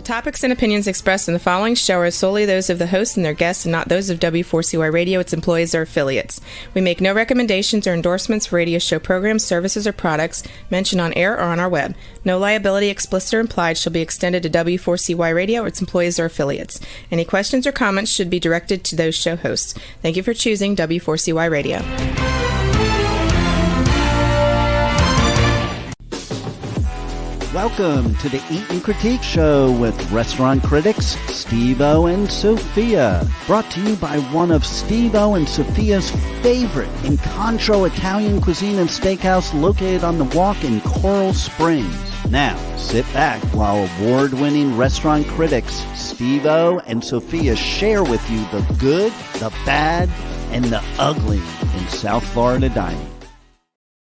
topics and opinions expressed in the following show are solely those of the host and their guests and not those of W4CY Radio, its employees, or affiliates. We make no recommendations or endorsements for radio show programs, services, or products mentioned on air or on our web. No liability, explicit or implied, shall be extended to W4CY Radio or its employees or affiliates. Any questions or comments should be directed to those show hosts. Thank you for choosing W4CY Radio. Welcome to the Eat and Critique Show with restaurant critics Steve-O and Sophia. Brought to you by one of Steve-O and Sophia's favorite Incontro Italian cuisine and steakhouse located on the Walk in Coral Springs. Now, sit back while award-winning restaurant critics Steve-O and Sophia share with you the good, the bad, and the ugly in South Florida dining.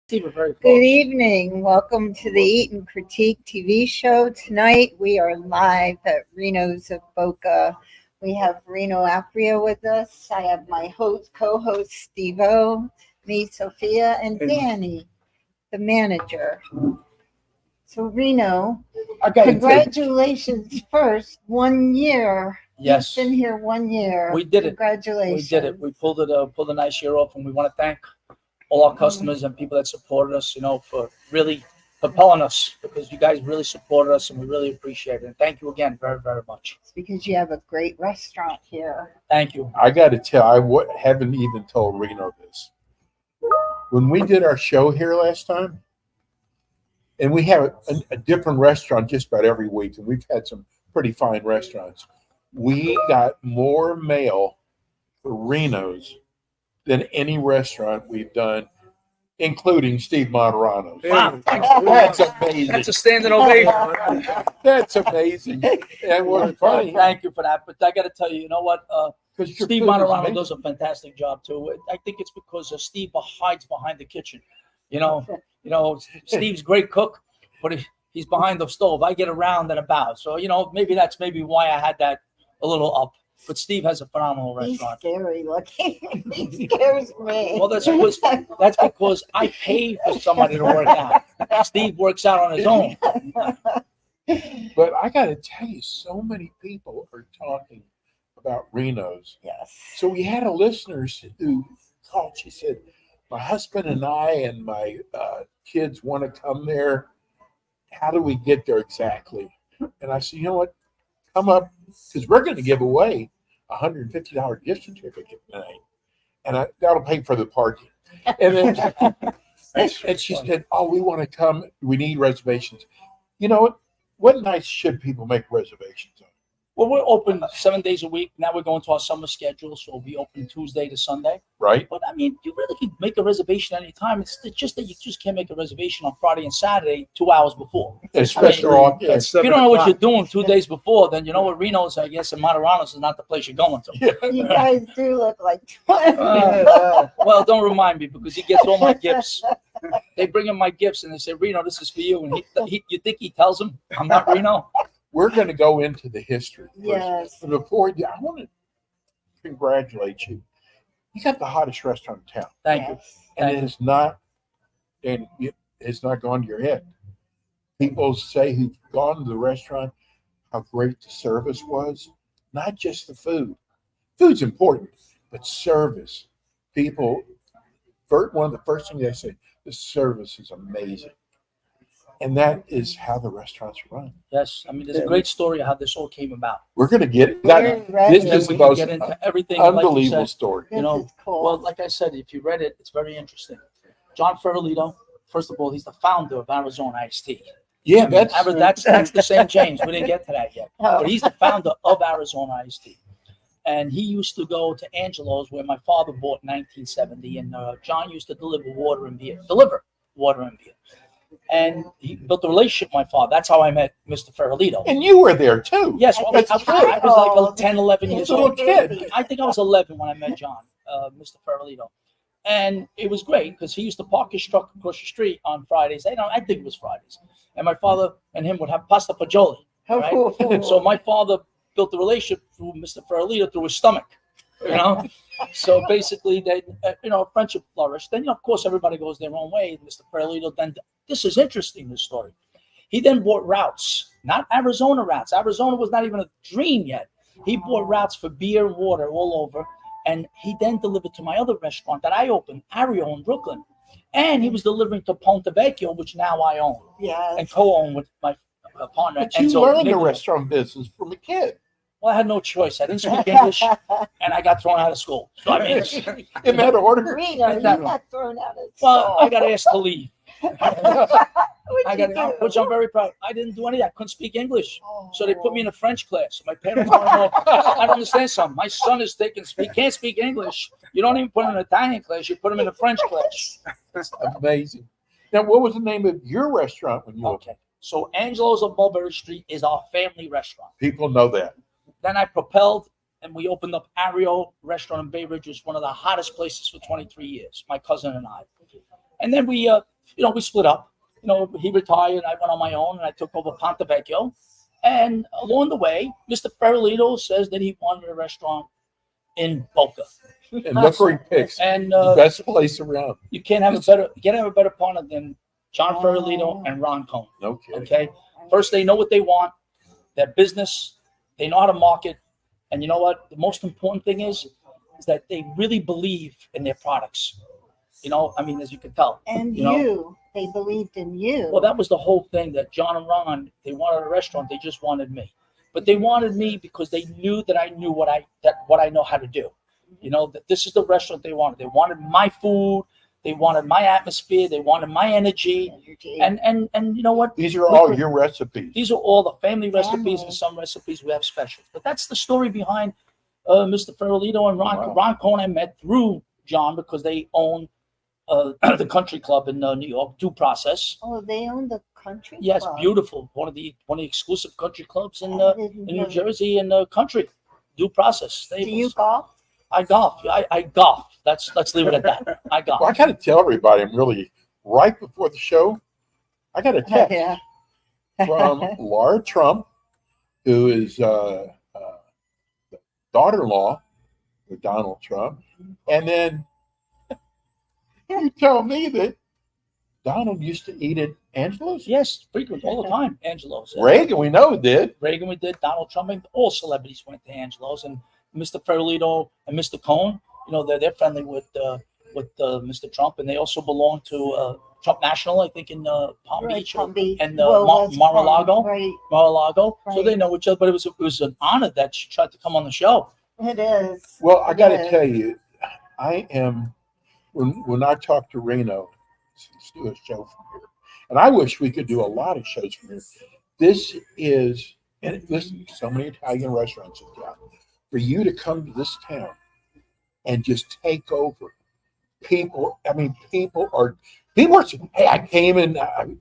Good evening. Welcome to the Eat and Critique TV show. Tonight we are live at Rino's of Boca. We have Rino Apria with us. I have my co-host Steve-O, me, Sophia, and Danny, the manager. So Rino, congratulations first. 1 year. Yes. You've been here 1 year. We did it. Congratulations. We did it. We pulled a nice year off, and we want to thank all our customers and people that supported us, for really propelling us, because you guys really supported us and we really appreciate it. And thank you again very, very much. It's because you have a great restaurant here. Thank you. I got to tell, I haven't even told Reno this. When we did our show here last time, and we have a different restaurant just about every week, and we've had some pretty fine restaurants, we got more mail for Reno's than any restaurant we've done, including Steve Moderano's. Wow. That's amazing. That's a standing ovation. That's amazing. And what's funny, Thank you for that. But I got to tell you, you know what? because Steve Moderano does a fantastic job too. I think it's because Steve hides behind the kitchen. Steve's a great cook, but he's behind the stove. I get around and about. So, maybe that's why I had that a little up. But Steve has a phenomenal restaurant. He's scary looking. He scares me. Well, that's because I pay for somebody to work out. Steve works out on his own. But I got to tell you, so many people are talking about Reno's. Yes. So we had a listener who called. She said, my husband and I and my kids want to come there. How do we get there exactly? And I said, you know what? Come up, because we're going to give away a $150 gift certificate tonight, and that'll pay for the parking. And then and she said, "Oh, we want to come. We need reservations." You know what nights should people make reservations on? Well, we're open 7 days a week. Now we're going to our summer schedule, so we'll be open Tuesday to Sunday. Right. But, you really can make a reservation anytime. It's just that you just can't make a reservation on Friday and Saturday 2 hours before. Especially if you don't know what you're doing 2 days before, then you know what, Reno's, I guess, and Moderano's is not the place you're going to. Yeah. You guys do look like Well, don't remind me, because he gets all my gifts. They bring him my gifts, and they say, Reno, this is for you. And you think he tells them I'm not Reno? We're going to go into the history first. Yes. But before I want to congratulate you. You got the hottest restaurant in town. Thank you. And it's not gone to your head. People say who've gone to the restaurant how great the service was. Not just the food. Food's important, but service. People, one of the first things they say, the service is amazing. And that is how the restaurants run. Yes, there's a great story of how this all came about. We're going to get This is the We can most get into everything. unbelievable like you said. story. Cool. Well, like I said, if you read it, it's very interesting. John Ferrolito, first of all, he's the founder of Arizona Iced Tea. Yeah, that's the St. James. We didn't get to that yet. But he's the founder of Arizona Iced Tea. And he used to go to Angelo's, where my father bought in 1970. And John used to deliver water and beer. And he built a relationship with my father. That's how I met Mr. Ferrolito. And you were there too. Yes, well, I was like 10, 11 years old. Kid. I think I was 11 when I met John, Mr. Ferrolito. And it was great because he used to park his truck across the street on Fridays. I think it was Fridays. And my father and him would have pasta fagioli. Right? So my father built the relationship through Mr. Ferrolito through his stomach. So basically, friendship flourished. Then, of course, everybody goes their own way. Mr. Ferrolito, then this is interesting, this story. He then bought routes, not Arizona routes. Arizona was not even a dream yet. He bought routes for beer and water all over. And he then delivered to my other restaurant that I opened, Ario in Brooklyn. And he was delivering to Ponte Vecchio, which now I own. Yes. And co-own with my partner. But you learned the restaurant business from a kid. Well, I had no choice. I didn't speak English, and I got thrown out of school. So, I mean, in that order. Reno, you got thrown out of school. Well, I got asked to leave. What'd you do? Which I'm very proud. I didn't do any of that. I couldn't speak English. So they put me in a French class. My parents want to know. I don't understand something. My son is he can't speak English. You don't even put him in an Italian class. You put him in a French class. That's amazing. Now, what was the name of your restaurant when you opened? So Angelo's on Mulberry Street is our family restaurant. People know that. Then I propelled and we opened up Ario Restaurant in Bay Ridge, which was one of the hottest places for 23 years, my cousin and I. And then we split up. He retired, I went on my own, and I took over Ponte Vecchio. And along the way, Mr. Ferrolito says that he wanted a restaurant in Boca. And look where he picks. And the best place around. You can't have a better partner than John Ferrolito and Ron Cohn. Okay. First, they know what they want. Their business. They know how to market. And you know what? The most important thing is that they really believe in their products. As you can tell. And they believed in you. Well, that was the whole thing, that John and Ron, they wanted a restaurant. They just wanted me. But they wanted me because they knew that I knew what I know how to do. That this is the restaurant they wanted. They wanted my food. They wanted my atmosphere. They wanted my energy. And you know what? These are all your recipes. These are all the family recipes, and some recipes we have specials. But that's the story behind Mr. Ferrolito and Ron. Wow. Ron Cohn I met through John because they own the country club in New York, Due Process. Oh, they own the country club? Yes, beautiful. One of the exclusive country clubs in New Jersey and country, Due Process. Do you golf? I golf. I golf. Let's leave it at that. I golf. Well, I got to tell everybody, I'm really right before the show. I got a text from Laura Trump, who is daughter-in-law of Donald Trump, and then you tell me that Donald used to eat at Angelo's? Yes, frequent, all the time. Angelo's. Reagan, we know, did. Reagan, we did. Donald Trump, and all celebrities went to Angelo's. And Mr. Ferrolito and Mr. Cohn, they're friendly with Mr. Trump, and they also belong to Trump National, I think, in Palm Beach and Mar-a-Lago. Right. Mar-a-Lago. Right. So they know each other. But it was an honor that she tried to come on the show. It is. Well, I got to tell you, I am. When I talk to Rino, let's do a show from here. And I wish we could do a lot of shows from here. This is, and listen, so many Italian restaurants in town. For you to come to this town and just take over. People are, hey, I came in, it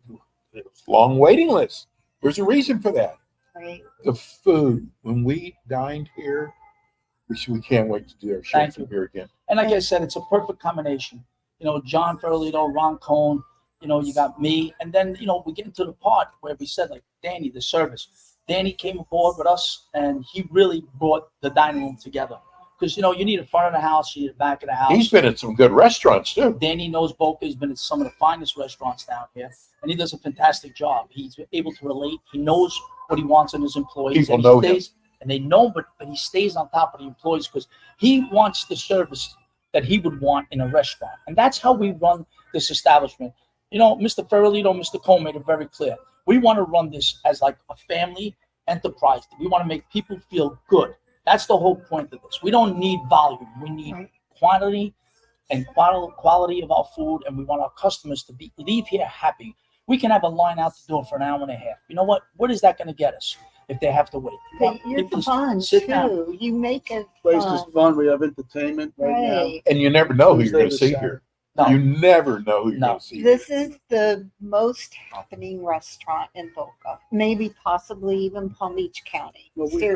was long waiting list. There's a reason for that. Right. The food, when we dined here, we can't wait to do our show from here again. And like I said, it's a perfect combination. John Ferrolito, Ron Cohn, you got me. And then, we get into the part where we said, like, Danny, the service. Danny came aboard with us, and he really brought the dining room together. Because, you need a front of the house, you need a back of the house. He's been at some good restaurants, too. Danny knows Boca. He's been at some of the finest restaurants down here. And he does a fantastic job. He's able to relate. He knows what he wants in his employees. People know him. And they know, but he stays on top of the employees because he wants the service that he would want in a restaurant. And that's how we run this establishment. Mr. Ferrolito, Mr. Cohn made it very clear. We want to run this as like a family enterprise. We want to make people feel good. That's the whole point of this. We don't need volume. We need quantity and quality of our food, and we want our customers to leave here happy. We can have a line out the door for an hour and a half. You know what? What is that going to get us if they have to wait? But you're fun, too. Down. You make it place is fun. We have entertainment right now. And you never know who you're going to see here. No. You never know who you're going to see. This is the most happening restaurant in Boca, maybe possibly even Palm Beach County. Well, we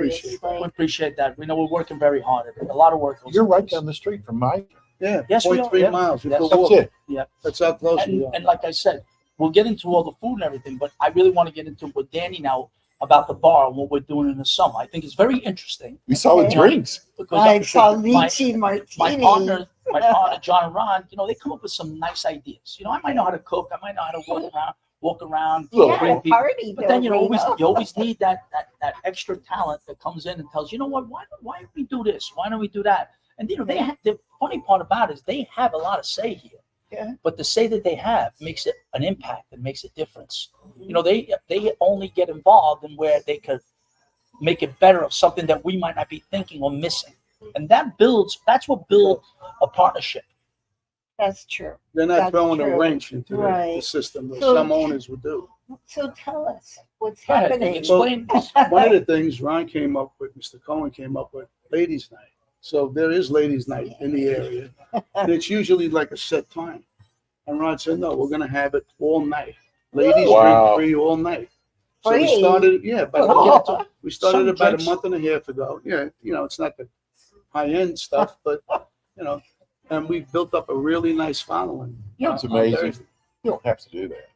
appreciate that. We know we're working very hard at it. A lot of work. You're right down the street from my. Yeah, yes, 0.3 miles. Yes. That's it. Yeah, that's how close we are. And like I said, we'll get into all the food and everything, but I really want to get into with Danny now about the bar and what we're doing in the summer. I think it's very interesting. We saw the drinks. I saw lychee martini. My partner, John and Ron, they come up with some nice ideas. I might know how to cook. I might know how to work around. walk around, Yeah, bring people. party. But then you Reno. always need that extra talent that comes in and tells you know what, why don't we do this? Why don't we do that? And the funny part about it is they have a lot of say here. Yeah. But the say that they have makes it an impact and makes a difference. They only get involved in where they could make it better of something that we might not be thinking or missing. And that's what builds a partnership. That's true. They're not That's throwing true. a wrench into Right. the system that So- some owners would do. So tell us what's Go ahead, happening. explain. One of the things Ron came up with, Mr. Cohen came up with, ladies' night. So there is ladies' night in the area, and it's usually like a set time. And Ron said, "No, we're going to have it all night. Ladies Wow. drink free all night." So we Free? started, Oh. we started Some about drinks. a month and a half ago. Yeah, it's not the high end stuff, but and we built up a really nice following. It's on amazing. Thursday. You don't have to do that.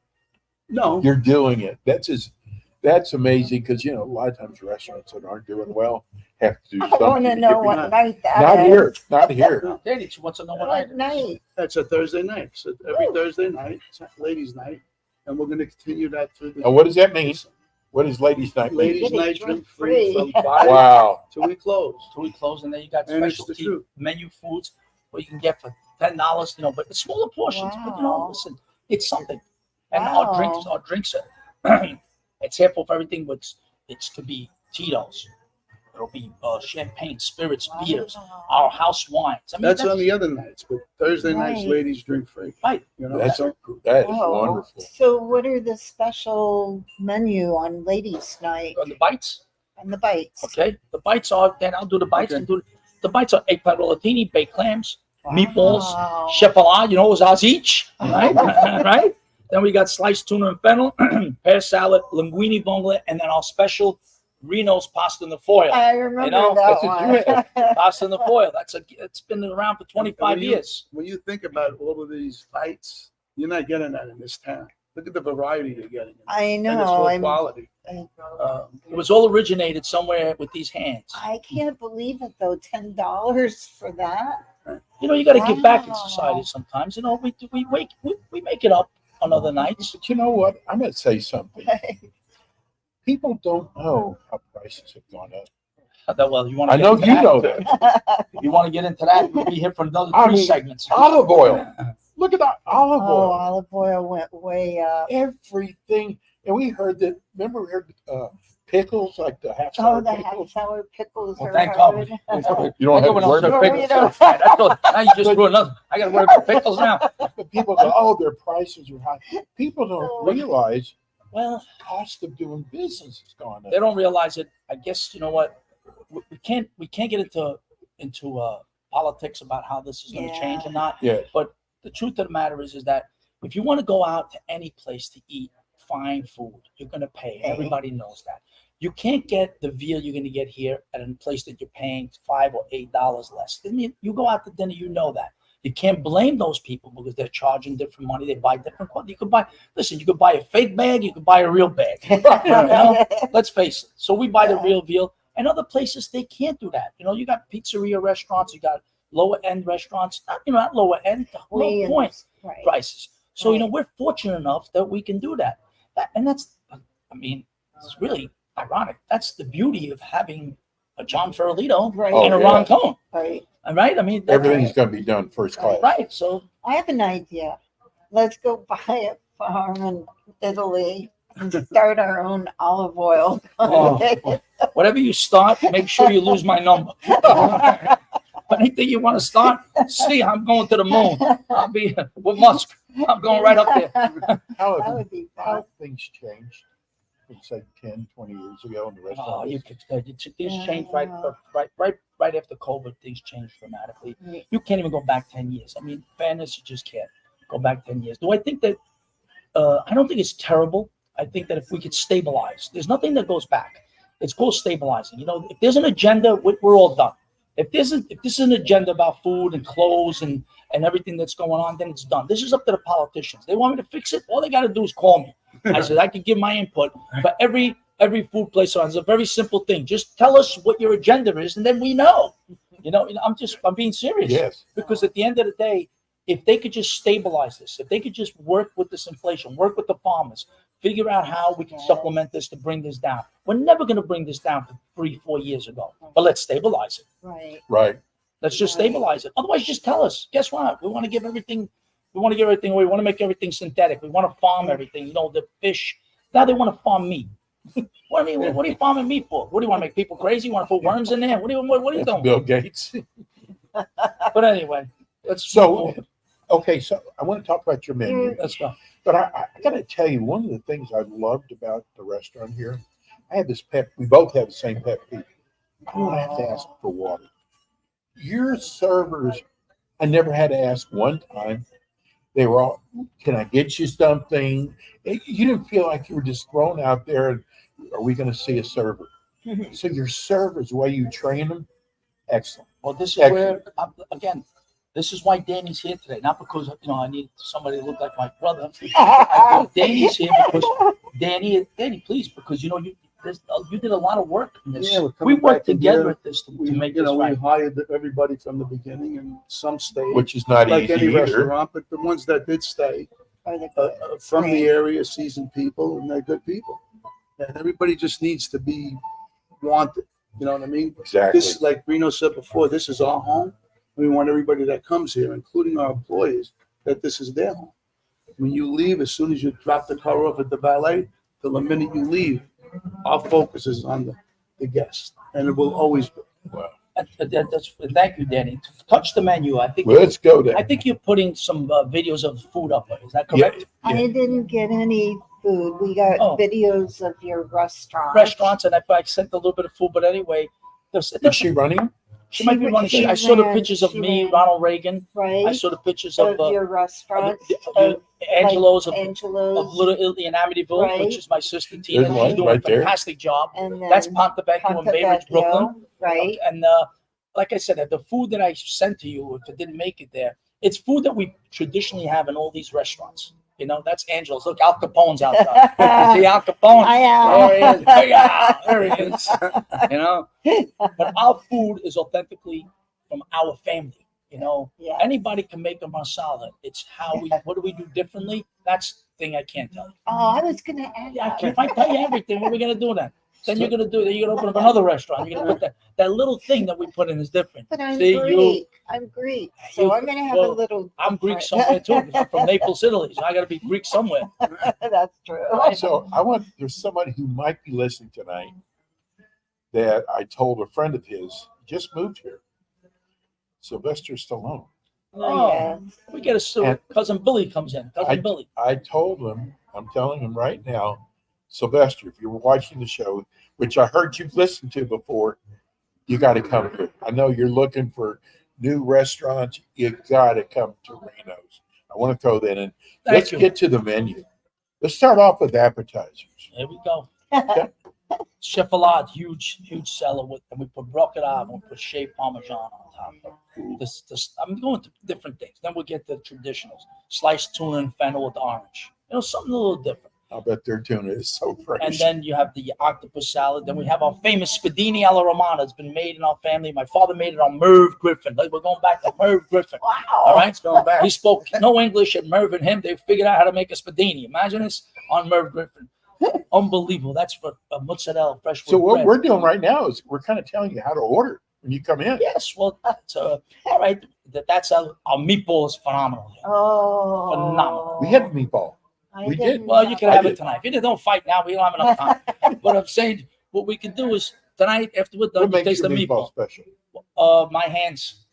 No, You're doing it. That's amazing because a lot of times restaurants that aren't doing well have to do I something. want to to know get what people- night that Not is. here. Not here. no. Daddy wants to know what What night? That's a Thursday night. So every Oh. Thursday night, it's ladies' night, and we're going to continue that through the. Now, what does that mean? What is ladies' night? mean? Ladies' Get it night drink drink free free. from 5 Wow. till we close. So we close, and then you got And it's the specialty truth. menu foods where you can get for $10, but it's smaller portions. But Wow. listen, it's something. And Wow. our drinks are it's half of everything, but it's to be Tito's. It'll be champagne, spirits, beers, Wow. our house wines. I mean, That's on the other nights, but Thursday nights, Right. ladies drink free. Right. That is Oh, wonderful. So what are the special menu on ladies' night on the bites. and the bites? Okay, the bites are. Then I'll do the bites Okay. and do the bites are eggplant rollatini, baked clams, meatballs, Wow. chefala, was ours each, right? Right. Then we got sliced tuna and fennel, pear salad, linguine vongole, and then our special Rino's pasta in the foil. I remember know, that that's what one. Pasta in the foil. It's been around for 25 When you- years. When you think about all of these bites, you're not getting that in this town. Look at the variety you're getting. I And it's know. all quality. It was all originated somewhere with these hands. I can't believe it though. $10 for that. You got to give back in Wow. society sometimes. We make it up on other nights. But you know what? I'm going to say something. People don't know how prices have gone up. Well, you want I know you know that. You want to get into that? We'll be here for another I 3 mean, segments. Olive oil. Look at that olive Oh, oil. olive oil went way up. Everything. And we heard that. Remember, we heard pickles, like the half Oh, sour the pickles. half-sour pickles Well, are thank hard. God. You don't have to worry the about Well, pickles. you know. That's all. Now you just ruined another. I got to worry about pickles now. But people go, oh, their prices are high. People don't realize Well, the cost of doing business has gone up. they don't realize it. I guess you know what? We can't get into politics about how this is going to change or not. Yeah. But the truth of the matter is that if you want to go out to any place to eat fine food, you're going to pay. Everybody knows that. You can't get the veal you're going to get here at a place that you're paying $5 or $8 less. Then you go out to dinner, you know that. You can't blame those people because they're charging different money. They buy different quality. You could buy a fake bag, you could buy a real bag. Let's face it. So we buy the real veal. And other places, they can't do that. You got pizzeria restaurants, you got lower end restaurants, not lower end, low point Right. prices. So, Right. we're fortunate enough that we can do that. And that's, it's really ironic. That's the beauty of having a John Ferralito Right. and a Oh, Ron yeah. Cohen. Right. All right? Everything's going to be done first class. Right. So, I have an idea. Let's go buy a farm in Italy and start our own olive oil. Oh. whatever you start, make sure you lose my number. Anything you want to start, see, I'm going to the moon. I'll be with Musk. I'm going right up there. How That have, would be how fun. have things changed from, say, 10, 20 years ago in the Oh, restaurant? things changed right after COVID. Things changed dramatically. Right. You can't even go back 10 years. Fairness, you just can't go back 10 years. Do I think that? I don't think it's terrible. I think that if we could stabilize, there's nothing that goes back. It's called stabilizing. If there's an agenda, we're all done. If this is an agenda about food and clothes and everything that's going on, then it's done. This is up to the politicians. They want me to fix it. All they got to do is call me. I said I can give my input. But every food place on is a very simple thing. Just tell us what your agenda is, and then we know. I'm being serious. Yes. Because at the end of the day, if they could just stabilize this, if they could just work with this inflation, work with the farmers, figure out how we can supplement this to bring this down. We're never going to bring this down to 3-4 years ago, but let's stabilize it. Right. Right. Let's just stabilize it. Otherwise, just tell us, guess what? We want to give everything, we want to give everything away. We want to make everything synthetic. We want to farm everything, the fish. Now they want to farm meat. What are you farming meat for? What do you want to make people crazy? You want to put worms in there? What are you doing? Bill Gates. But anyway, So I want to talk about your menu. let's go. But I got to tell you, one of the things I loved about the restaurant here, I have this pet. We both have the same pet peeve. I don't have to ask for water. Your servers, I never had to ask one time. They were all, can I get you something? You didn't feel like you were just thrown out there. And, are we going to see a server? So your servers, the way you train them, excellent. Well, this is where, again, this is why Danny's here today. Not because, I need somebody to look like my brother. Danny's here because, Danny, please, because, you did a lot of work in this. Yeah, we worked together at this to make this right. We hired everybody from the beginning, and some stayed. Which is not like easy any either. restaurant, but the ones that did stay from the area, seasoned people, and they're good people. And everybody just needs to be wanted. You know what I mean? Exactly. This, like Rino said before, this is our home. We want everybody that comes here, including our employees, that this is their home. When you leave, as soon as you drop the car off at the valet, till the minute you leave, our focus is on the guest, and it will always be. Wow. Thank you, Danny. To touch the menu, I think. Let's go there. I think you're putting some videos of food up there. Is that correct? Yeah. I didn't get any food. We got videos of your restaurant. Restaurants, and I sent a little bit of food, but anyway. Is she running? She might be running. I saw the pictures of me, Ronald Reagan. Right. I saw the pictures of your restaurant. Angelo's of Angelo's. Little Italy in Amityville, Right. which is my sister Tina. There's one She's doing right a there. fantastic job. And then That's Pontevecchio in Bay Ridge, Brooklyn. Right. And like I said, the food that I sent to you, if it didn't make it there, it's food that we traditionally have in all these restaurants. That's Angelo's. Look, Al Capone's out there. See Al Capone? There he is. But our food is authentically from our family. Yeah. Anybody can make a marsala. It's what do we do differently? That's the thing I can't tell you. Oh, I was going to add that. If I tell you everything, what are we going to do then? Then you're going to open up another restaurant. You're going to put that little thing that we put in is different. But I'm See, Greek. I'm Greek. So I'm going to have a little. I'm Greek somewhere too. I'm from Naples, Italy. So I got to be Greek somewhere. That's true. So there's somebody who might be listening tonight that I told a friend of his just moved here. Sylvester Stallone. Yeah. We get cousin Billy comes in. Billy. I told him, I'm telling him right now, Sylvester, if you were watching the show, which I heard you've listened to before, you got to come here. I know you're looking for new restaurants. You got to come to Rino's. I want to throw that in. Let's get to the menu. Let's start off with appetizers. There we go. Chefalade, huge seller and we put broccoli, we put shaved Parmesan on top. I'm going to different things. Then we'll get the traditionals: sliced tuna and fennel with orange. Something a little different. I bet their tuna is so fresh. And then you have the octopus salad. Then we have our famous spadini alla romana. It's been made in our family. My father made it on Merv Griffin. We're going back to Merv Griffin. Wow. All right, going back. He spoke no English, and Merv and him, they figured out how to make a spadini. Imagine this on Merv Griffin. Unbelievable. That's for mozzarella, fresh. So what we're doing right now is we're kind of telling you how to order when you come in. Yes, well, all right. That's our meatball is phenomenal. Oh, phenomenal. We had meatball. We did. Well, you can have it tonight. If you don't fight now, we don't have enough time. But I'm saying what we can do is tonight after we're done, What you taste the makes your meatball special? My hands.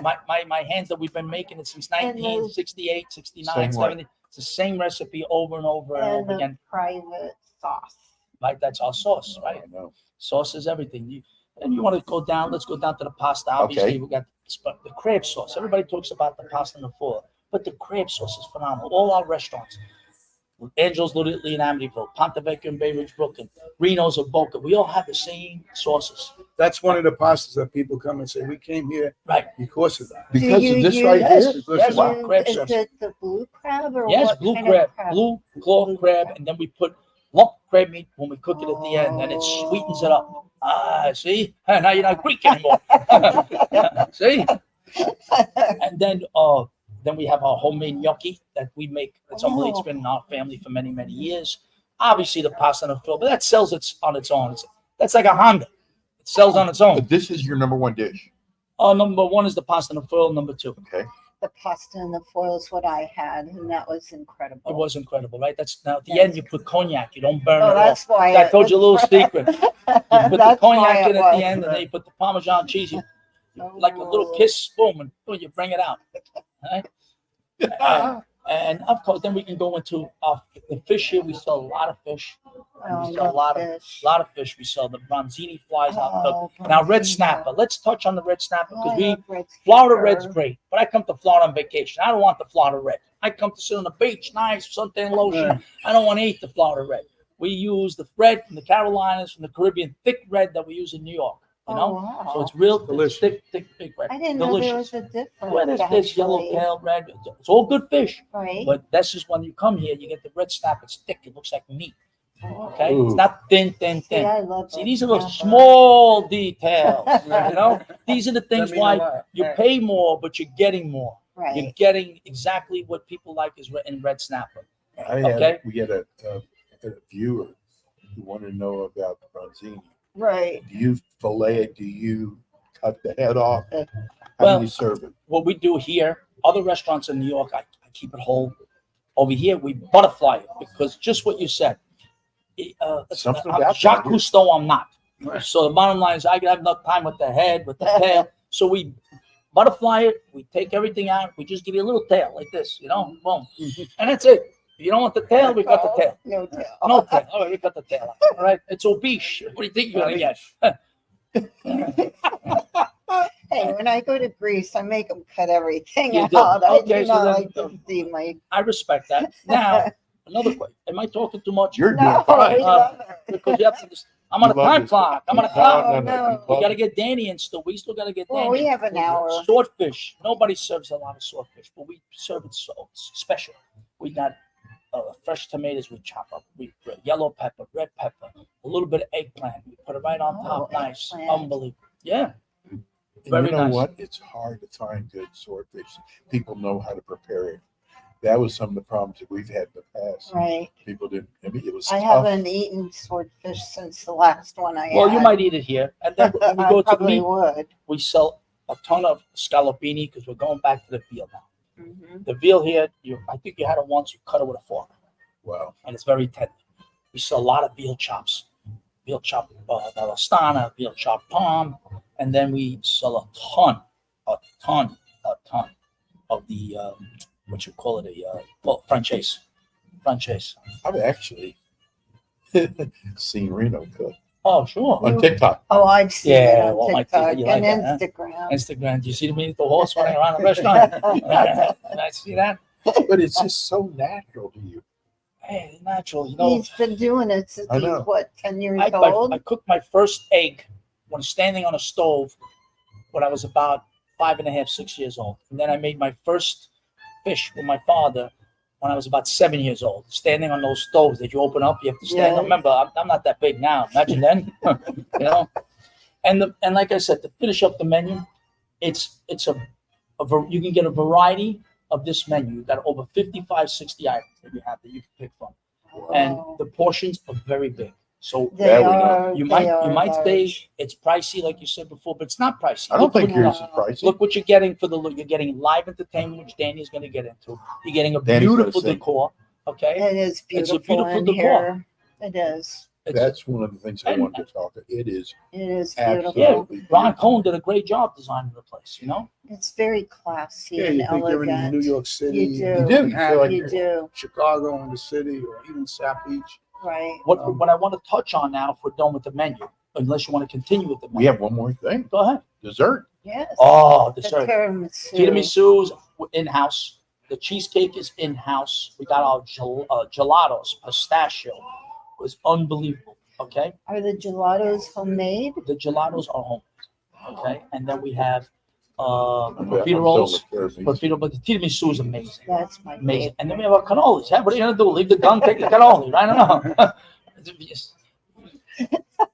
my hands that we've been making it since 1968, 69, 70. It's the same recipe over and over and over again. Private sauce. Right, that's our sauce, right? Sauce is everything. And you want to go down, let's go down to the pasta. Obviously, we got the crab sauce. Everybody talks about the pasta and the four, but the crab sauce is phenomenal. All our restaurants, Angelo's, Little Italy in Amityville, Pontevecchio in Bay Ridge, Brooklyn, Rino's of Boca. We all have the same sauces. That's one of the pastas that people come and say, we came here because of that. Because of this right here? Yes, crab is sauce. it the blue crab or yes, what blue kind crab, of crab? blue claw crab, and then we put lump crab meat when we cook it at the end, and it sweetens it up. See? Now you're not Greek anymore. See? And then we have our homemade gnocchi that we make. It's unbelievable. It's been in our family for many, many years. Obviously, the pasta and the fill, but that sells on its own. That's like a Honda. It sells on its own. But this is your number one dish. Number one is the pasta and the foil. Number two. Okay. The pasta and the foil is what I had, and that was incredible. It was incredible, right? That's now at the end you put cognac. You don't burn it that's off. why I told you a little secret. You put the cognac in at the end, right. and then you put the Parmesan cheese. Like a little kiss, boom, and boom, you bring it out. Right? And of course, then we can go into the fish here. We sell a lot of fish. We sell a lot of fish. We sell the bronzini flies out. Now, red snapper. Let's touch on the red snapper because Florida red's great. But I come to Florida on vacation. I don't want the Florida red. I come to sit on the beach, nice suntan lotion. I don't want to eat the Florida red. We use the red from the Carolinas, from the Caribbean, thick red that we use in New York. You know, wow. so it's real Delicious. thick, big red. I didn't know there was a difference. Well, there's yellowtail, red. It's all good fish. Right. But that's just when you come here, you get the red snapper. It's thick. It looks like meat. Okay, Ooh. it's not thin. See, I love See, red these are the snapper. small details. You know, these are the things mean a why lot. you pay more, but you're getting more. Right. You're getting exactly what people like is in red snapper. We had a viewer who wanted to know about the bronzini. Right. Do you fillet it? Do you cut the head off? How Well, do you serve it? What we do here, other restaurants in New York, I keep it whole. Over here, we butterfly it because just what you said. Something I'm about Jacques that. Cousteau, I'm not. So the bottom line is I have enough time with the head, with the tail. So we butterfly it. We take everything out. We just give you a little tail like this, you know, boom. And that's it. If you don't want the tail, we got the tail. No tail. No tail. All right, we got the tail. All right. It's obese. What do you think you're going to get? Hey, when I go to Greece, I make them cut everything You do? out. I Okay, do so not then- like to see my. I respect that. Now, another question. Am I talking too much? You're No, doing fine. I love it. Because you have to just, I'm on a You love time this. clock. I'm on a No, clock. no, no. you We love got to it. get Danny in still. We still got to get Danny. Well, we have an hour. Swordfish. Nobody serves a lot of swordfish, but we serve it so special. We got fresh tomatoes we chop up. We put yellow pepper, red pepper, a little bit of eggplant. We put it right on top. Nice. Eggplant. Unbelievable. Yeah. And Very you know nice. what? It's hard to find good swordfish. People know how to prepare it. That was some of the problems that we've had in the past. Right. People didn't. I mean, it was I tough. haven't eaten swordfish since the last one I Well, had. you might eat it here. And then when we I go to probably meat, would. we sell a ton of scallopini because we're going back to the veal now. Mhm. The veal here, I think you had it once, you cut it with a fork. Wow. And it's very tender. We sell a lot of veal chops. Veal chop Valastana, veal chop palm, and then we sell a ton of the what you call it, franchise. I've actually seen Reno cook Oh, sure. on TikTok. Oh, I've seen Yeah, it well, on my TikTok you like and that, huh? Instagram. Instagram. Do you see me, the horse running around the restaurant? I see that. But it's just so natural to you. Hey, it's natural. You know, He's been doing it since I he's, know. what, 10 years I old? cooked my first egg when standing on a stove when I was about 5.5, 6 years old. And then I made my first fish with my father when I was about 7 years old, standing on those stoves that you open up. You have to stand. Yeah. Remember, I'm not that big now. Imagine then, you know. And like I said, to finish up the menu, it's you can get a variety of this menu. You've got over 55, 60 items that you can pick from, and Wow. the portions are very big. So They There we go. are, you they are might say large. it's pricey, like you said before, but it's not pricey. I don't Look think what- yours is pricey. Look what you're getting for the look. You're getting live entertainment, which Danny's going to get into. You're getting a Danny's gonna beautiful sing. decor. Okay, It is It's a beautiful beautiful in decor. here. It is. That's one of the things I And- wanted to talk about. It is It is absolutely beautiful. yeah. Ron Cohn did a great job designing the place. You know, It's very classy Yeah, and you think you're in elegant. New York City, You do. You do. You feel like You you're- do, Chicago in the city, or even South Beach. right. what I want to touch on now, if we're done with the menu, unless you want to continue with the menu. We have one more thing. Go ahead. Dessert. Yes. Oh, the dessert. tiramisu. Tiramisu's in-house. The cheesecake is in-house. We got our gelatos, pistachio. It was unbelievable. Okay. Are the gelatos homemade? The gelatos are home. Okay. And then we have I'm profiterole still rolls. with Kirby. Profiterole, but the tiramisu is amazing. That's my Amazing. favorite. And then we have our cannolis. Yeah, what are you gonna do? Leave the gun, take the cannoli, right? I don't know.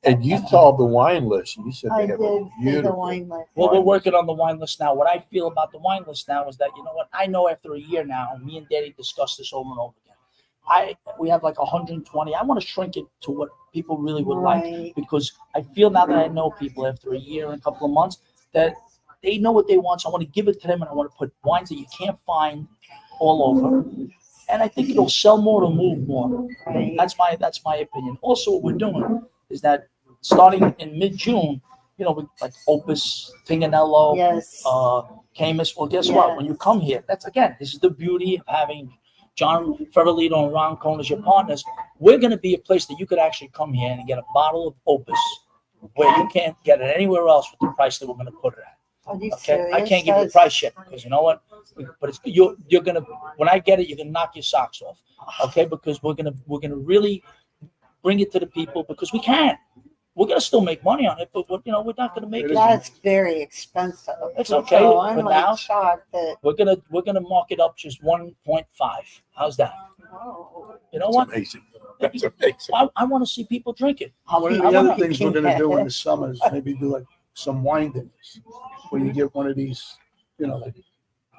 And you saw the wine list. You said I they have did a see the beautiful. wine list. Well, we're working on the wine list now. What I feel about the wine list now is that, you know what? I know after a year now, me and Daddy discussed this over and over again. We have like 120. I want to shrink it to what people really would like, Right. because I feel now that I know people after a year and a couple of months that they know what they want. So I want to give it to them, and I want to put wines that you can't find all over. And I think it'll sell more to move more. Right. That's my opinion. Also, what we're doing is that starting in mid-June, you know, with like Opus, Tinganello, Yes. Camus. Well, guess what? Yes. When you come here, this is the beauty of having John Ferrolito and Ron Cohn as your partners. We're going to be a place that you could actually come here and get a bottle of Opus where you can't get it anywhere else with the price that we're going to put it at. Are you Okay, serious? I can't give you a price yet because you know what? But it's you're gonna, when I get it, you're gonna knock your socks off. Okay, because we're gonna really bring it to the people because we can. We're gonna still make money on it, but we're not gonna make it. That's very expensive. It's okay, So I'm but like now shocked that. we're gonna mark it up just 1.5. How's that? Oh, You know That's what? amazing. That's amazing. I want to see people drink it. One of I the other wanna- things we're gonna do in the summer is maybe do like some wine dinners, where you get one of these, you know, like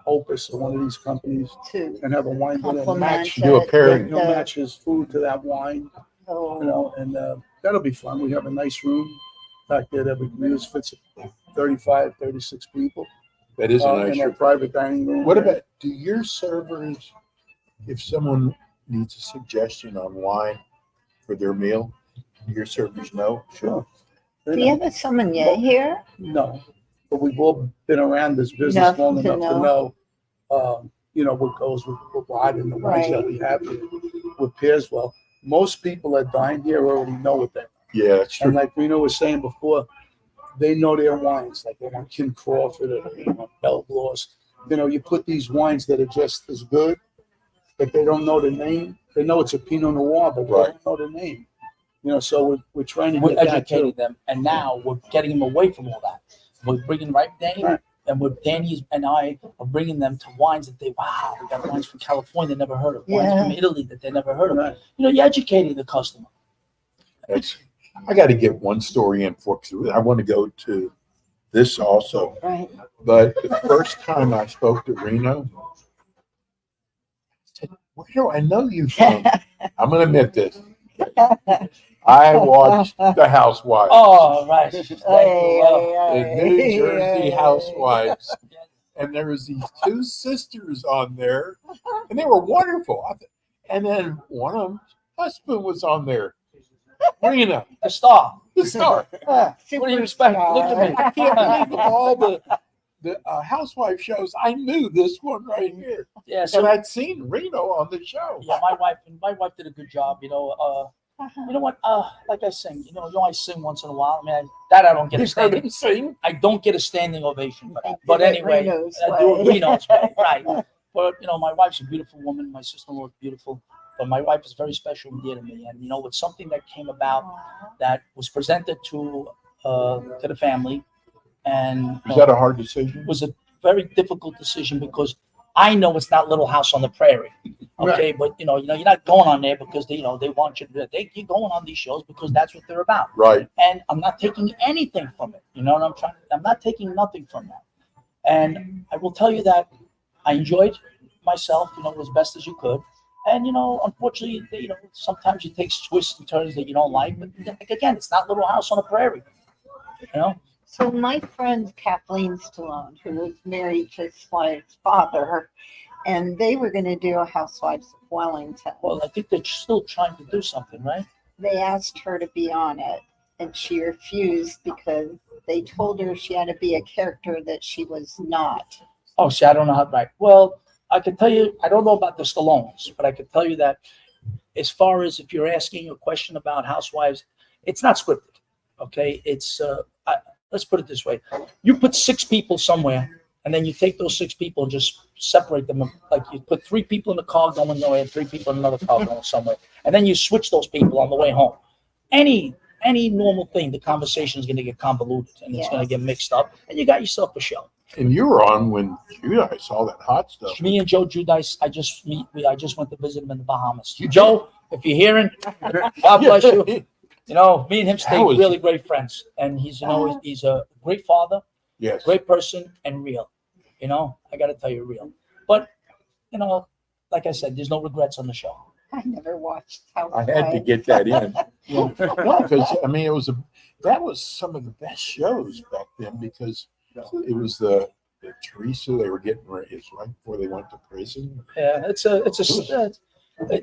Opus or one of these companies to and have a wine dinner and compliment match. Do a it, pairing. He'll match his food to that wine, oh, you know, and that'll be fun. We have a nice room back there that we can use, fits 35, 36 people That is a nice in our room. private dining room. What about, do your servers, if someone needs a suggestion on wine for their meal, do your servers know? Sure. do you have someone yet here? No, but we've all been around this business Enough long to enough to know, you know, what goes with wine and the wines that we have here with pairs. Well, most people that dine here already know what they. Yeah, that's And true. like Reno was saying before, they know their wines. Like they want Kim Crawford or they want Belglass. You know, you put these wines that are just as good, but they don't know the name. They know it's a Pinot Noir, but they Right. don't know the name. You know, so we're trying to We're get that educating too. them, and now we're getting them away from all that. We're bringing Danny, Right. and Danny and I are bringing them to wines that we got wines from California they never heard of, wines Yeah. from Italy that they never heard of. Right. You know, you're educating the customer. I got to get one story in for, because I want to go to this also. Right. But the first time I spoke to Reno, I said, where do I know you from? I'm going to admit this. I watched The Housewives. Oh, right. Thank you. The New Jersey Housewives. And there was these two sisters on there, and they were wonderful. And then one of them's husband was on there. Reno, The star. the star. What do you expect? Look at me. I can't believe of all the housewife shows, I knew this one right here. Yeah, And so I'd seen Reno on the show. yeah, my wife did a good job. You know, you know what? Like I sing. You know, I sing once in a while. I mean, I don't get a You heard standing. him sing? I don't get a standing ovation for that. I But did it anyway, Reno's I do it way. Reno's way, right? But you know, my wife's a beautiful woman. My sister-in-law is beautiful. But my wife is very special and dear to me. And you know, it's something that came about that was presented to the family, and Was that a hard decision? was a very difficult decision because I know it's not Little House on the Prairie. Okay, but you know, you're not going on there because they want you to. You're going on these shows because that's what they're about. Right. And I'm not taking anything from it. You know what I'm trying? I'm not taking nothing from that. And I will tell you that I enjoyed myself, you know, as best as you could. And you know, unfortunately, you know, sometimes you take twists and turns that you don't like. But again, it's not Little House on the Prairie. You know. So my friend Kathleen Stallone, who was married to his wife's father, and they were going to do a Housewives of Wellington. Well, I think they're still trying to do something, right? They asked her to be on it, and she refused because they told her she had to be a character that she was not. Oh, see, I don't know how. Right. Well, I can tell you, I don't know about the Stallones, but I can tell you that as far as if you're asking a question about Housewives, it's not scripted. Okay, it's let's put it this way: you put 6 people somewhere, and then you take those 6 people and just separate them. Like you put 3 people in the car going nowhere, and 3 people in another car going somewhere, and then you switch those people on the way home. Any normal thing, the conversation is going to get convoluted and it's going to get mixed up, and you got yourself a show. And you were on when Judice, all that hot stuff. Me and Joe Judice, I just went to visit him in the Bahamas. Joe, if you're hearing, God bless you. You know, me and him stayed How is really great friends, and he's he's a great father, Yes. great person, and real. You know, I got to tell you, real. But you know, like I said, there's no regrets on the show. I never watched House. I had to get that in. No, because I mean, that was some of the best shows back then because it was the Teresa they were getting ready. It's right before they went to prison. Yeah,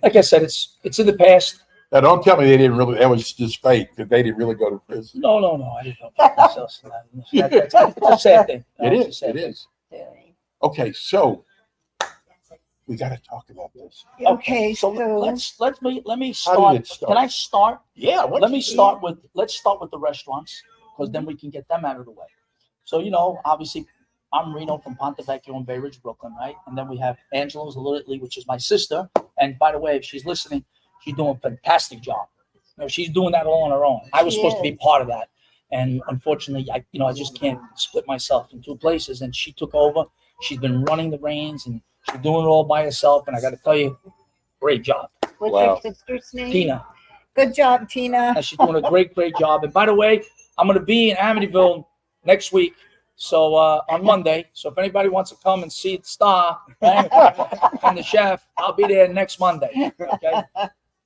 like I said, it's in the past. Now, don't tell me they didn't really. That was just fake. That they didn't really go to prison. No, I didn't know about myself. It's a sad thing. It It's a is. sad It thing. is. Okay, so we got to talk about this. Okay, So so let me How start. did it start? Can I start? Yeah. Let's start with the restaurants because then we can get them out of the way. So you know, obviously, I'm Rino from Ponte Vecchio in Bay Ridge, Brooklyn, right? And then we have Angela's Little Italy, which is my sister. And by the way, if she's listening, she's doing a fantastic job. You know, she's doing that all on her own. I was She supposed to be is. part of that, and unfortunately, I just can't split myself in two places. And she took over. She's been running the reins, and she's doing it all by herself. And I got to tell you, great job, what's Wow. your sister's name? Tina. Good job, Tina. And she's doing a great job. And by the way, I'm going to be in Amityville next week. So on Monday. So if anybody wants to come and see the star and the chef, I'll be there next Monday. Okay.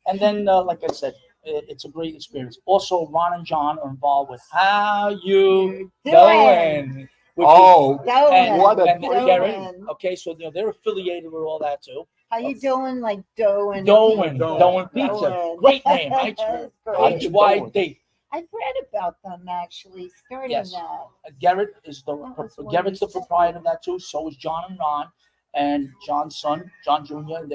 And then, like I said, it's a great experience. Also, Ron and John are involved with How You Doing? Which Oh, and, what a and great Gary. name. Okay, so you know they're affiliated with all that too. How you doing? Like Doing. Doing Pizza. Doing. Great name, right? That's great. HYD. I've read about them actually, starting Yes. that. Garrett is was Garrett's the wonderful. proprietor of that too. So is John and Ron, and John's son, John Jr.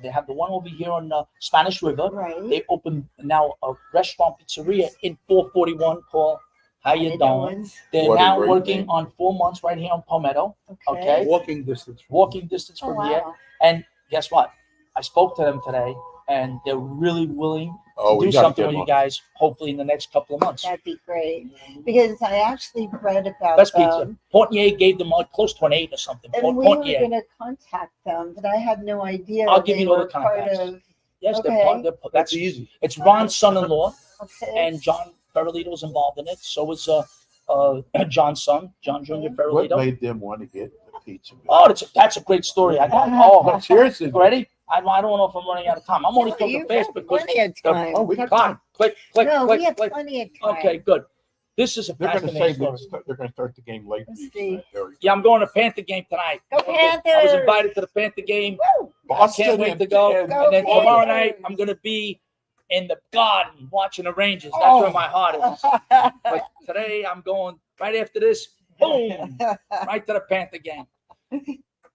They have the one over here on Spanish River. Right. They opened now a restaurant pizzeria in 441 called How You Doing. They're What a now great working name. on 4 months right here on Palmetto. Okay. Walking distance. Walking distance Oh, from wow. here. And guess what? I spoke to them today, and they're really willing Oh, to we do got to something get with you one. guys, hopefully in the next couple of months. That'd be great. Because I actually read about Best them. pizza. Portnier gave them close to an 8 or something. And we were Portnier. going to contact them, but I had no idea I'll give they you all the were part contacts. of. Yes, Okay. they're part. That's That's easy. It's Ron's son-in-law, Okay. and John Ferrolito's involved in it. So is John's son, John Jr. Okay. What Ferrolito. made them want to get the pizza? Oh, that's a great story. I got. No, Oh, seriously. ready? I don't know if I'm running out of time. I'm only talking You've fast got because plenty of time. Oh, we got Come time. on, click, no, click, we have click. plenty of time. Okay, good. This is a They're going to fascinating say story. they're going to start the game late. Let's see. Yeah, I'm going to Panther game tonight. Go I was Panthers! invited to the Panther game. Woo! I can't wait to go. and- Go And then tomorrow Panthers! night, I'm going to be in the garden watching the Rangers. That's Oh. where my heart is. But today, I'm going right after this. Boom! Right to the Panther game.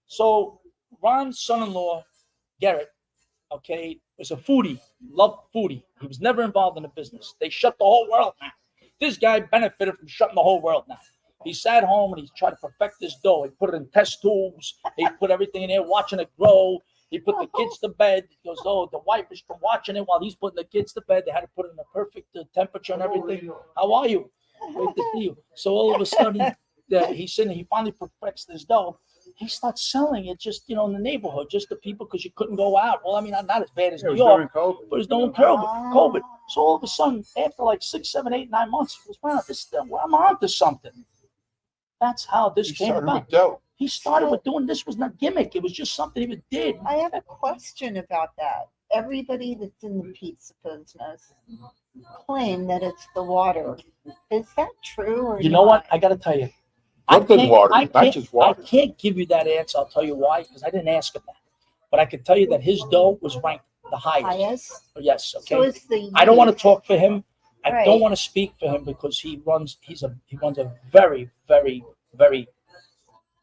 So Ron's son-in-law, Garrett, okay, was a foodie, loved foodie. He was never involved in the business. They shut the whole world down. This guy benefited from shutting the whole world down. He sat home and he tried to perfect this dough. He put it in test tubes. He put everything in there, watching it grow. He put the kids to bed. He goes, oh, the wife is watching it while he's putting the kids to bed. They had to put it in the perfect temperature and everything. How are you? Great to see you. So all of a sudden, he's sitting. He finally perfects this dough. He starts selling it just, in the neighborhood, just to people because you couldn't go out. Well, I mean, not as bad as It New was York, during COVID. but it was during COVID. So all of a sudden, after like 6, 7, 8, 9 months, he goes, wow, I'm on to something. That's how this You came started about. with dough. He started with doing this was not gimmick. It was just something he did. I have a question about that. Everybody that's in the pizza business claim that it's the water. Is that true or You know what? not? I got to tell you. What good water? I Not just water. can't give you that answer. I'll tell you why, because I didn't ask him that. But I can tell you that his dough was ranked the highest. Highest? Yes. Okay. So it's the I don't want to yeast. talk for him. I Right. don't want to speak for him because he runs a very, very, very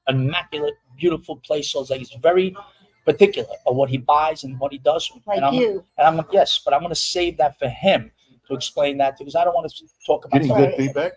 immaculate, beautiful place. So he's very particular of what he buys and what he does. Like and I'm, you. And I'm yes, but I'm going to save that for him to explain that because I don't want to talk about Getting something. good feedback?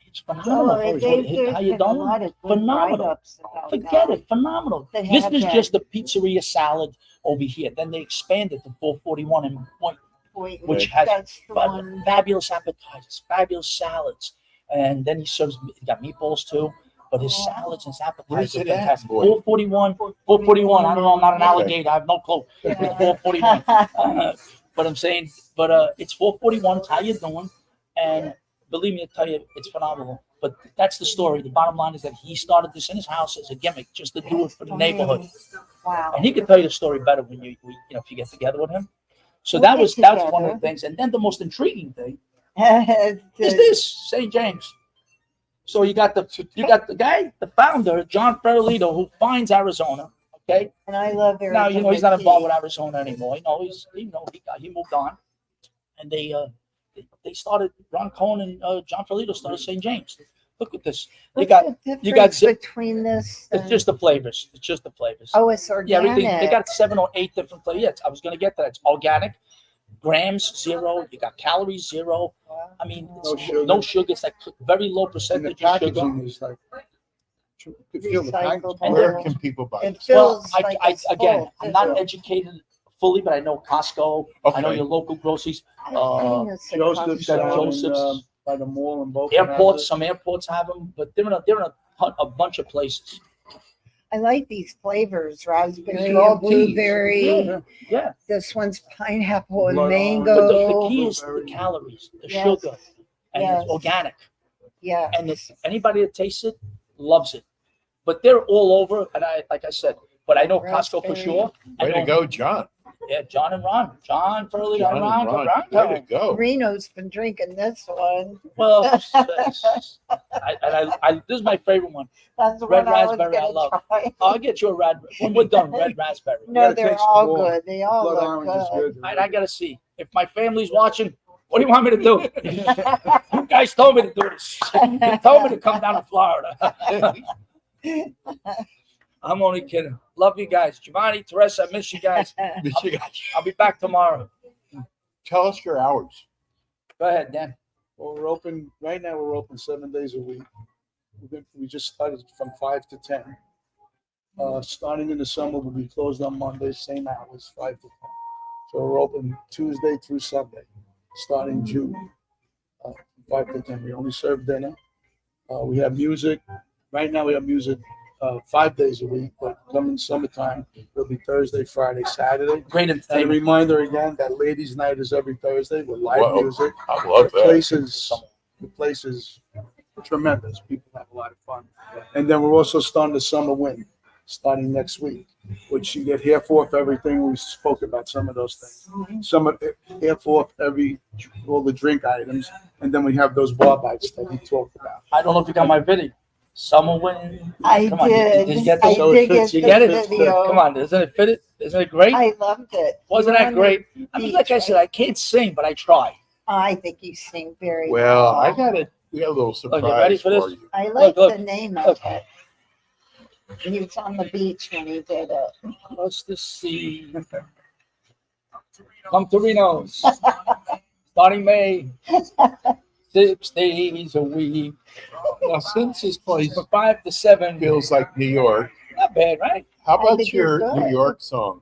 It's phenomenal. Oh, How there's you been a doing? lot of good Phenomenal. write-ups about Forget that. it. Phenomenal. They This have is that. just the pizzeria salad over here. Then they expanded to 441 and Point, Wait, which has that's the one. fabulous appetizers, fabulous salads. And then he serves, he got meatballs too. But his salads and his Where is appetizers are it at, fantastic. boy? 441. I don't know. I'm not an Yeah. alligator. I have no clue. It's 441. But I'm saying, it's 441. It's how you doing, and believe me, I tell you, it's phenomenal. But that's the story. The bottom line is that he started this in his house as a gimmick, just to do it for the neighborhood. Wow. And he can tell you the story better when you know, if you get together with him. So We'll that's get one of the together. things. And then the most intriguing thing Is is this St. James. So you got the guy, the founder, John Ferrolito, who finds Arizona. Okay. And I love Arizona. Now he's not involved tea. with Arizona anymore. He moved on, and they started. Ron Cohen and John Ferlito started St. James. Look at this. What's the difference zip- between this? It's just the flavors. It's just the flavors. Oh, it's Yeah, organic. everything. They got 7 or 8 different flavors. Yeah, I was going to get that. It's organic, grams 0. You got calories 0. Wow. I mean, No sugar. no sugar. It's like very low And the percentage of sugar. packaging is like, you could feel the Recycled packaging. Where oil. can people buy It this? feels I like it's again, full. I'm not educated fully, but I know Costco. I know Okay. your local groceries. I've been to Joseph's Costco. got down in, Joseph's. by the mall in Boca. Airports. Some airports have them, but they're in a bunch of places. I like these flavors: raspberry, These are all and blueberry. Yeah. Yeah. This one's pineapple and Blood orange. But the mango. key is the calories, the Yes. sugar, and Yes. it's organic. Yeah. And anybody that tastes it loves it. But they're all over, and like I said, but I know Costco for Raspberry. sure. I Way to know, go, John. Yeah, John and Ron. John Furley John and and Ron. Ron. Way to go. Reno's been drinking this one. Well, this is my favorite one. That's the Red one I was raspberry, I gonna love. try. I'll get you a red. When we're done, red raspberry. No, gotta they're taste the all ball. good. They all Blood look orange is good. good. I gotta see if my family's watching. What do you want me to do? You guys told me to do this. You told me to come down to Florida. I'm only kidding. Love you guys. Giovanni, Teresa, I miss you guys. I'll be back tomorrow. Tell us your hours. Go ahead, Dan. Well, we're open right now. We're open 7 days a week. We just started from 5 to 10. Starting in the summer, we'll be closed on Mondays, same hours, 5 to 10. So we're open Tuesday through Sunday, starting June, 5 to 10. We only serve dinner. We have music. Right now, we have music 5 days a week, but coming summertime, it'll be Thursday, Friday, Saturday. Great And a entertainment. reminder again that ladies' night is every Thursday with live Whoa. music. I love The that. place is tremendous. People have a lot of fun. And then we're also starting the summer wind starting next week, which you get half off everything. We spoke about some of those things. Some of half off all the drink items, and then we have those bar bites that we talked about. I don't know if you got my video. Summer wind. I Come on, did. Did you get I the So did it fits- get you get the it? video. Come on, isn't it fit? Isn't it great? I loved it. Wasn't You that were on the great? I mean, like I beach, said, right? I can't sing, but I try. I think you sing very Well, I well. we got a little you ready surprise for this? for you. I like look, the name of look. it. He was on the beach when he did it. Across the sea. Come to Reno's. Starting May. 6 days a week. Now, since this place From 5 to 7. feels like New York, Not bad, right? how I about think you're your good. New York song?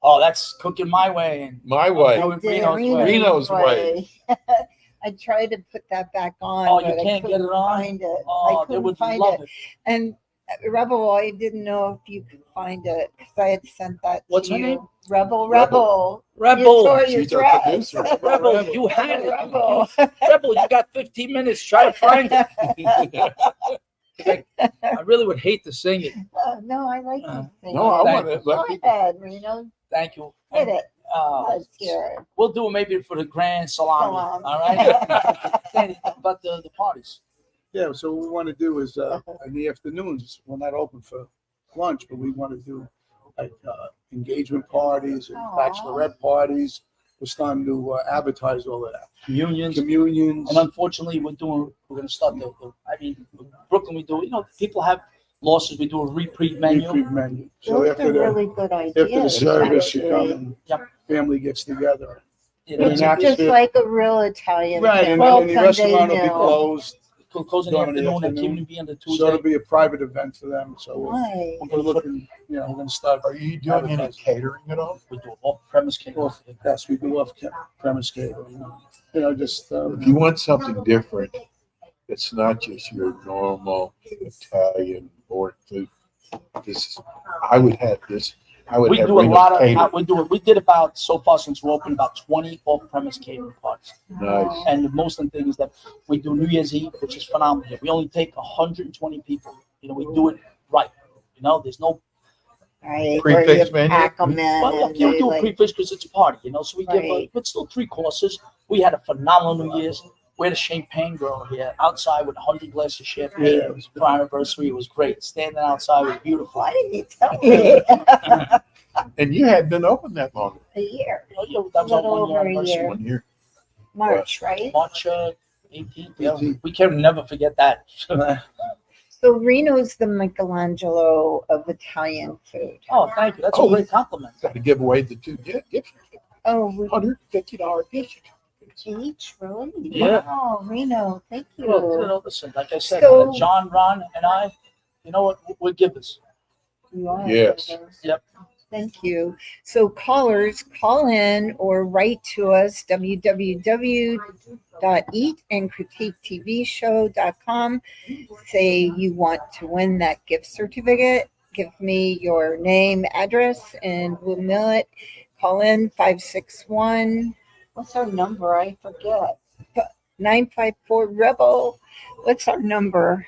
Oh, that's cooking my way. And My Way. Oh, I did Reno's way. Reno's way. I tried to put that back on, Oh, you but I can't get couldn't it on? find it. Oh, I they couldn't would find love it. it. And Rebel, I didn't know if you could find it because I had sent that What's to her you. name? Rebel. Rebel. You Rebel. tore your She's our dress. producer. Rebel, you had it. Rebel. Rebel, you got 15 minutes. Try to find it. I really would hate to sing it. No, I like Uh, this thing. No, I Thank want to Go let people. ahead, Reno. Thank you. Hit it. Uh, Let's hear it. we'll do it maybe for the grand salami. Salami. All right. Then, but the parties. Yeah, so what we want to do is in the afternoons, we're not open for lunch, but we want to do like engagement parties and Aw. bachelorette parties. We're starting to advertise all of that. Communions. Communions. And unfortunately, we're going to start I mean, Brooklyn, we do, people have losses. We do a repeat menu. Repeat menu. So Those after are the really good ideas. after the service, you actually. come and Yep. family gets together. It And is. that's Just it. like a real Italian Right, thing. and Well, the Sunday restaurant will be meal. closed. Close in the During the afternoon. That afternoon. can be on the So it'll Tuesday. be a private event for them. So Right. we're looking, we're going to start. Are you doing any catering at all? We do off-premise catering. Well, yes, we do off-premise catering. Just If you want something different, it's not just your normal Italian or food. I would have this I would We have do a Reno lot catered. of. We did about so far since we opened about 20 off-premise catering parties. Nice. And the most important thing is that we do New Year's Eve, which is phenomenal. Here. We only take 120 people. You know, we do it right. You know, there's no. Right. Prefix Or menu? you pack 'em in Well, and you can't they, do a like, pre-fish because it's a party. You know, so we give. Right. But still 3 courses. We had a phenomenal New Year's. We had a champagne girl here outside with 100 glasses of champagne Yeah. for our anniversary. It was great. Standing outside was beautiful. why didn't you tell me? And you hadn't been open that long. A year. Oh, yeah, that was our Little 1 year over a anniversary. year. 1 year. March, right? March 18th. Yeah, 18th. we can never forget that. So Reno's the Michelangelo of Italian food. Oh, thank you. That's a Oh, great compliment. Got to give away the 2 gifts. Oh, we $150 gift. each, really? Yeah. Wow, Reno, thank you. Well, you know, listen, like I said, So- John, Ron, and I, you know what, we're givers. You are Yes. givers. Yep. Thank you. So callers, call in or write to us, www.eatandcritiquetvshow.com. Say you want to win that gift certificate. Give me your name, address, and we'll mail it. Call in 561. What's our number? I forget. 954 Rebel. What's our number?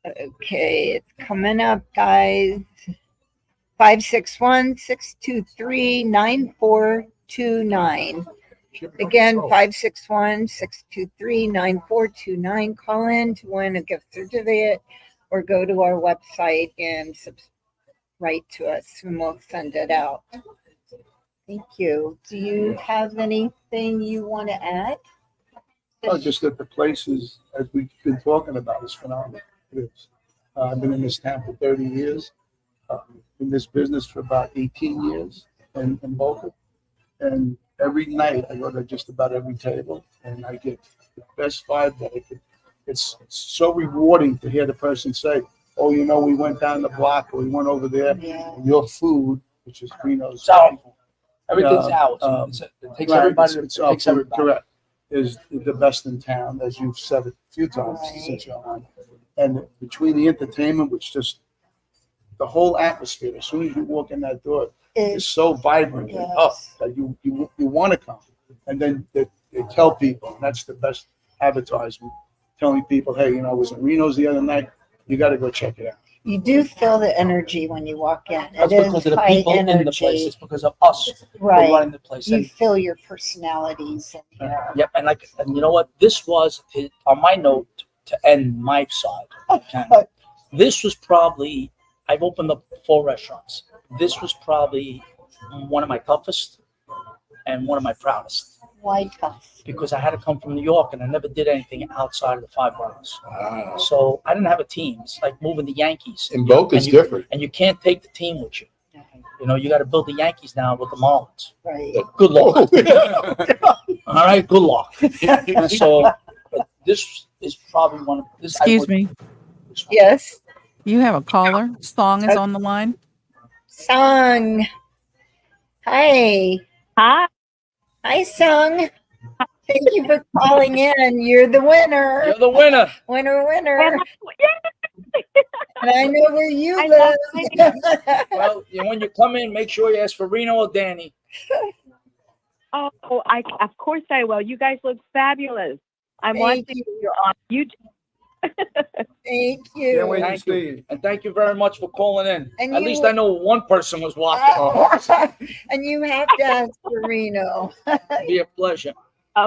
Okay, it's coming up, guys. 561-623-9429. Again, 561-623-9429. Call in to win a gift certificate or go to our website and write to us and we'll send it out. Thank you. Do you have anything you want to add? Oh, just that the place is, as we've been talking about, is phenomenal. It is. I've been in this town for 30 years. In this business for about 18 years in Boca. And every night I go to just about every table and I get the best vibe that I could. It's so rewarding to hear the person say, oh, you know, we went down the block or we went over there. Yeah. And your food, which is Rino's. So, everything's Yeah, ours. It takes everybody. It's It takes our food, everybody. correct. Is the best in town, as you've said it a few times since you're on. And between the entertainment, which just the whole atmosphere, as soon as you walk in that door, is so vibrant and up Yes. that you want to come. And then they tell people, and that's the best advertisement, telling people, hey, you know, I was in Reno's the other night. You got to go check it out. You do feel the energy when you walk in. That's It is because of the high people in the place. energy. It's because of us who are Right. running the place. You And, feel your personalities in here. yep. And you know what? This was on my note to end my side. Okay. This was probably. I've opened up 4 restaurants. This was probably one of my toughest and one of my proudest Why tough? because I had to come from New York and I never did anything outside of the 5 boroughs. Wow. So I didn't have a team. It's like moving the Yankees. In Boca's And you- different. And you can't take the team with you. You know, you got to build the Yankees now with the Marlins. Right. Good luck. All right, good luck. So but this is probably one of this. Excuse me. Yes. You have a caller. Song is on the line. Song. Hi. Hi. Hi, Song. Thank you for calling in. You're the winner. You're the winner. Winner. And I know where you I live. Well, when you come in, make sure you ask for Reno or Danny. Oh, of course I will. You guys look fabulous. I'm Thank watching you on YouTube. Thank Can't you. wait to Thank see you. you. And thank you very much for calling in. And At you- least I know one person was watching. And you have to ask for Reno. Be a pleasure.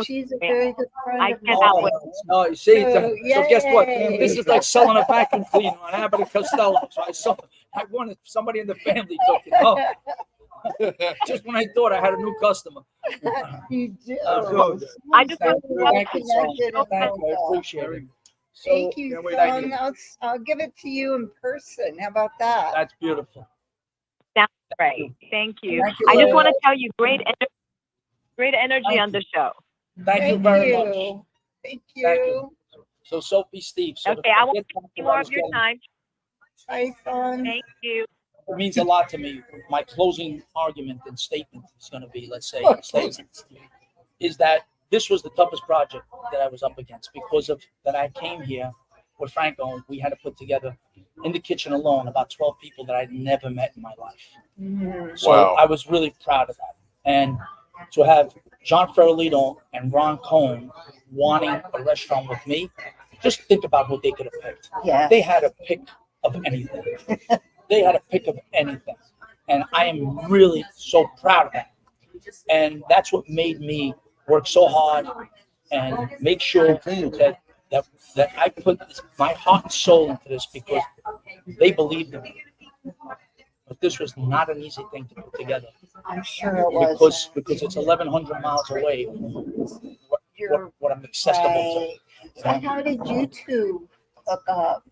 She's a very good friend I of cannot mine. wait. Oh, you see, So, so guess what? yay. This is like selling a vacuum cleaner on Abbott and Costello. So I wanted somebody in the family took it. Oh, just when I thought I had a new customer. You do. I just Thank want you. to Thank you, son. Connected and Thank you. I all that. appreciate it. Thank you, can't wait Son. I'll give it to you in person. How about that? That's beautiful. great. Thank you. Thank you I just very want to tell you great energy Thank on the show. Thank you very much. Thank Thank you. you. So Sophie, Steve. So Okay, I won't get take any more of your time. Bye, Son. Thank you. It means a lot to me. My closing argument and statement is going to be, let's say, is that this was the toughest project that I was up against because of that I came here what Frank owned, we had to put together in the kitchen alone about 12 people that I'd never met in my life. Mhm. So Wow. I was really proud of that. And to have John Ferrolito and Ron Cohn wanting a restaurant with me, just think about what they could have picked. Yeah. They had a pick of anything. They had a pick of anything. And I am really so proud of that. And that's what made me work so hard and make sure that I put my heart and soul into this because they believed in me. But this was not an easy thing to put together I'm sure it was. because it's 1,100 miles away from what I'm accessible Right. So how did you two hook up?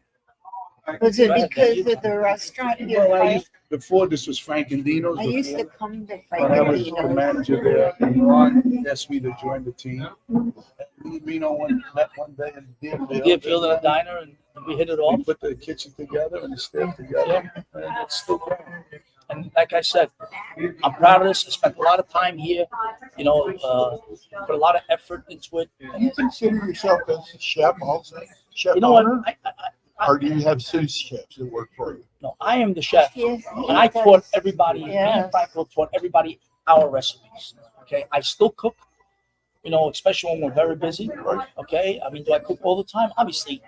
Was it because of the restaurant you Before this was Frank and Dino's. I used to come to When I was the Frank manager there, and Ron asked me to join the team. Me and Rino met one day in to. Deerfield. Deerfield in a diner, and we hit it off. We put the kitchen together and the staff together, and it's still going. And like I said, I'm proud of this. I spent a lot of time here, put a lot of effort into it. Do you consider yourself as a chef also? Chef You know what? owner? Or do you have sous chefs that work for you? No, I am the chef. Yes, And I taught everybody, me Yeah. and Franco taught everybody our recipes. Okay. I still cook, especially when we're very busy. Okay. I mean, do I cook all the time? Obviously,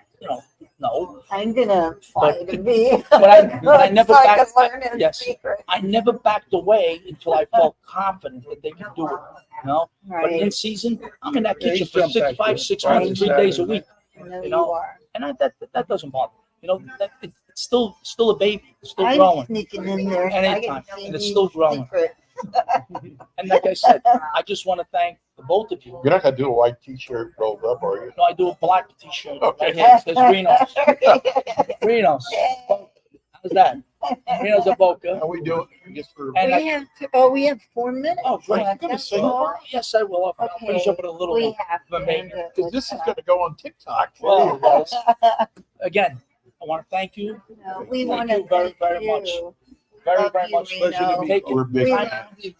no. I'm gonna try to be. But I never so I backed. can learn his Yes. secret. I never backed away until I felt confident that they could do it. But in Right. season, I'm in that Yeah, kitchen he's for jumped back 5, there. 6 Right. months, 3 days a week. I know you you know, are. And that doesn't bother me. It's still a baby, it's still I'm growing. sneaking in there. so I Anytime, can see and it's his still growing. secret. And like I said, I just want to thank the both of you. You're not gonna do a white T-shirt rolled up, are you? No, I do a black T-shirt. Okay. Right here. It says Rinos. Rinos. How's that? Rinos of Boca. How we doing? Just for And We have 4 minutes. Oh, great. left. Gonna That's sing? all. Yes, I will. I'll Okay. finish up with a little We bit. have of a to maybe. end it Because with this is that. gonna go on TikTok. Well, guys, again, I want to thank you No, we Thank want to you very, thank very much. you. very, Love very you, much. Reno. Pleasure to meet Taking We're big We time love out, you too.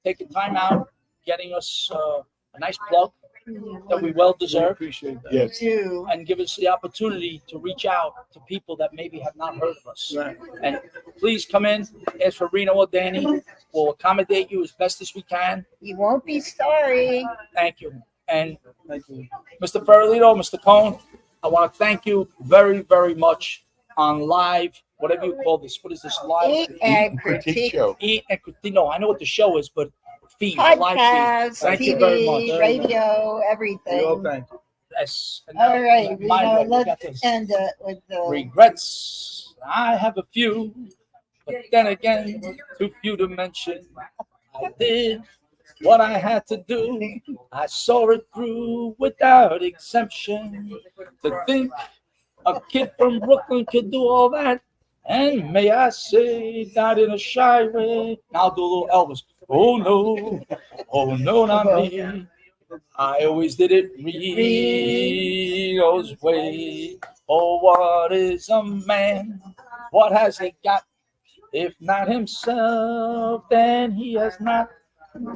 taking time out, getting us a nice plug that we We well We deserve, appreciate that. Yes. do. and give us the opportunity to reach out to people that maybe have not heard of us. Right. And please come in, ask for Reno or Danny. We'll accommodate you as best as we can. You won't be sorry. Thank you. And Thank you. Mr. Ferrolito, Mr. Cohn, I want to thank you very, very much on live, whatever you call this. What is this live? Eat and Critique critique. show. Eat and critique. No, I know what the show is, but feed, live feed. Podcasts, Thank you very much. TV, radio, We all everything. thank you. Yes. And All right, my Reno, way, we got let's this. end it with the. Regrets. I have a few, but then again, too few to mention. I did what I had to do. I saw it through without exemption. To think a kid from Brooklyn could do all that, and may I say, not in a shy way. Now I'll do a little Elvis. Oh no, not me. I always did it Reno's way. Oh, what is a man? What has he got? If not himself, then he has not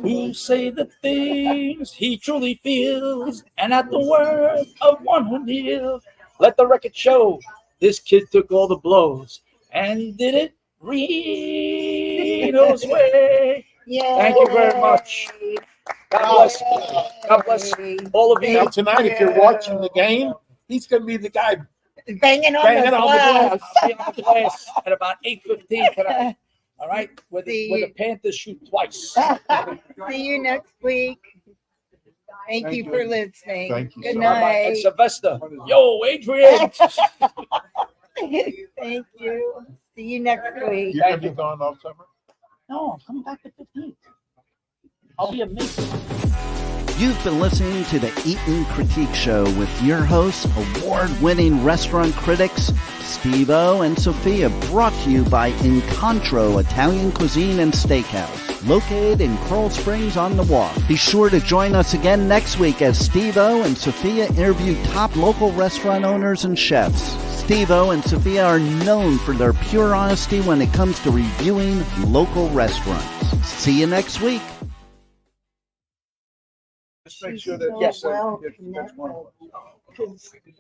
to say the things he truly feels. And at the word of one who kneels, let the record show this kid took all the blows and did it Reno's way. Thank you very much. God bless. God bless all of Now you. tonight, if you're watching the game, he's gonna be the guy Banging on banging the on the glass. glass. I'll be on the glass at about 8:15 tonight. All right, where the Panthers shoot twice. See you next week. Thank Thank you you. for listening. Thank you Good so Bye-bye. And night. Sylvester. Yo, Adrian. Thank you. See you next week. You're gonna be gone all summer? No, I'm coming back the 15th. I'll be amazing. You've been listening to the Eaton Critique Show with your hosts, award-winning restaurant critics Steve-O and Sophia, brought to you by Incontro Italian Cuisine and Steakhouse, located in Coral Springs on the Walk. Be sure to join us again next week as Steve-O and Sophia interview top local restaurant owners and chefs. Steve-O and Sophia are known for their pure honesty when it comes to reviewing local restaurants. See you next week. Just make sure that So yes, well that's one. connected.